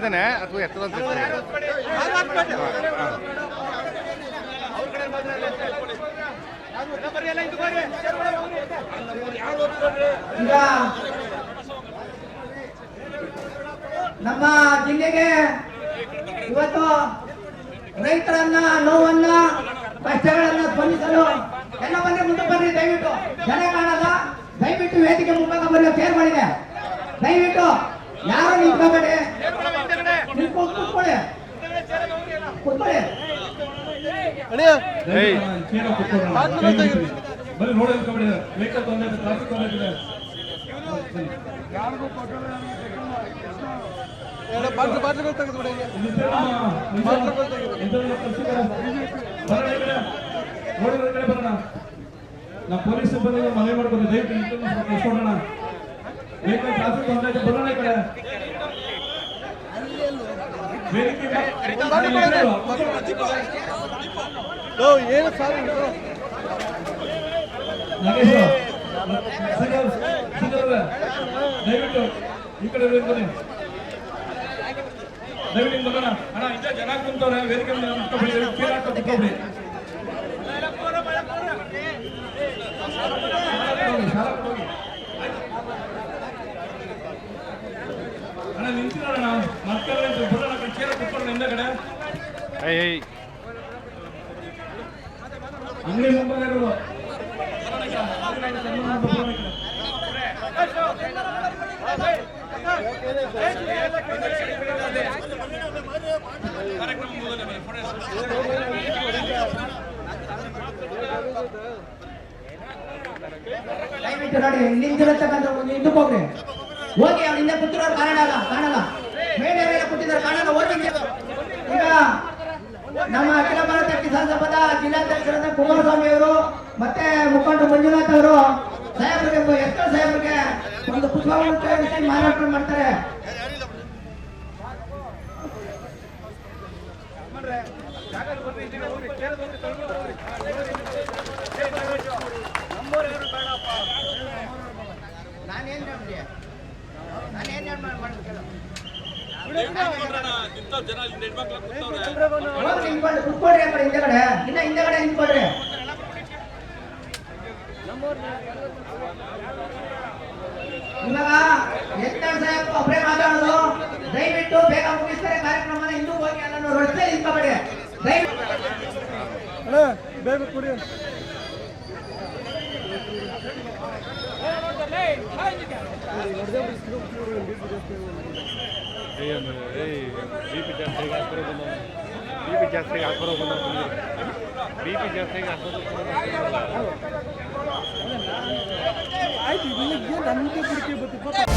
ಅದೇನೆ ಅಥವಾ ಎತ್ತದ ಅಂತ ಈಗ ನಮ್ಮ ಜಿಲ್ಲೆಗೆ ಇವತ್ತು ರೈತರನ್ನ ನೋವನ್ನ ಕಷ್ಟಗಳನ್ನ ಸ್ಪಂದಿಸಲು ಎಲ್ಲ ಬಂದ್ರೆ ಮುಂದೆ ಬರ್ರಿ ದಯವಿಟ್ಟು ಜನ ಕಾಣಲ್ಲ ದಯವಿಟ್ಟು ವೇದಿಕೆ ಮುಂಭಾಗ ಬರಲು ಶೇರ್ ಮಾಡಿದೆ ದಯವಿಟ್ಟು ಯಾರು ನಿಂತ್ಕೋಬೇಡಿ ಕೂತ್ಕೊಳ್ಳಿ ಕೂತ್ಕೊಳ್ಳಿ ಬರೀ ರೋಡ್ ಹೇಳ್ಕೊಬೇಡಿ ವೆಹಿಕಲ್ ತೊಂದರೆ ಟ್ರಾಫಿಕ್ ತೊಂದರೆ ನಾವು ಪೊಲೀಸ್ ಸಿಬ್ಬಂದಿ ಮನವಿ ಮಾಡ್ಬೋದು ದಯವಿಟ್ಟು ಕಳ್ಸ್ಕೊಡೋಣ ವೆಹಿಕಲ್ ಟ್ರಾಫಿಕ್ ತೊಂದರೆ ಬರೋಣ ಈ ಕಡೆ ಏನು ಸಾರಿ ದಯವಿಟ್ಟು ಈ ಕಡೆ ಬನ್ನಿ ದಯವಿಟ್ಟು ಬರೋಣ ಅಣ್ಣ ಇಂಥ ಜನ ಕುಂತವ್ರೆ ವೇದಿಕೆ ಕುತ್ಕೊಬಿಡಿ ಅಣ್ಣ ನಿಂತಿರೋಣ ಮಕ್ಕಳ ಬರೋಣ ಚೇರ ಕುತ್ಕೊಳ್ಳೋಣ ಹಿಂದಗಡೆ ಅಂಗಡಿ ಮುಂಭಾಗ ಇರೋದು ದಯವಿಟ್ಟು ನೋಡಿ ನಿಂತಿರತಕ್ಕಂಥ ಹಿಂದಕ್ಕೆ ಹೋಗ್ರಿ ಹೋಗಿ ಅವ್ರ ಹಿಂದೆ ಕೂತಿರೋರು ಕಾಣಲ್ಲ ಮೇಲೆ ಕೂತಿದ್ದಾರೆ ಕಾಣಲ್ಲ ಹೋಗಿ ಈಗ ನಮ್ಮ ಅಖಿಲ ಭಾರತ ಕಿಸಾನ್ ಸಭಾದ ಜಿಲ್ಲಾಧ್ಯಕ್ಷರಾದ ಕುಮಾರಸ್ವಾಮಿ ಅವರು ಮತ್ತೆ ಮುಖಂಡರು ಮಂಜುನಾಥ್ ಅವರು ಸಾಹೇಬರಿಗೆ ಎಷ್ಟೋ ಸಾಹೇಬರಿಗೆ ಒಂದು ಪುಷ್ಪವನ್ನು ತಯಾರಿಸಿ ಮಾರಾಟ ಮಾಡ್ತಾರೆ ಕುತ್ಕೊಳ್ರಿ ಅಂದ್ರೆ ಹಿಂದೆಗಡೆ ಹಿಂದೆಗಡೆ ನಿಂತ್ಕೊಳ್ರಿ ಇವಾಗ ಎತ್ತರ್ ಸಾಹೇಬ್ ಒಬ್ಬರೇ ಮಾತಾಡೋದು ದಯವಿಟ್ಟು ಬೇಗ ಮುಗಿಸ್ತಾರೆ ಕಾರ್ಯಕ್ರಮನ ಇನ್ನೂ ಹೋಗಿ ಅದನ್ನು ರಸ್ತೆ ನಿಂತ್ಕೊಬೇಡಿ ಬೇಗ ಕೊಡಿ ಬಿಪಿ ಜಾಸ್ತಿಗೆ ಹಾಕ್ಬರೋ ಬಿಪಿ ಜಾಸ್ತಿಗೆ ಆಯ್ತು ನನಗೆ ಬಿಡ್ತೀವಿ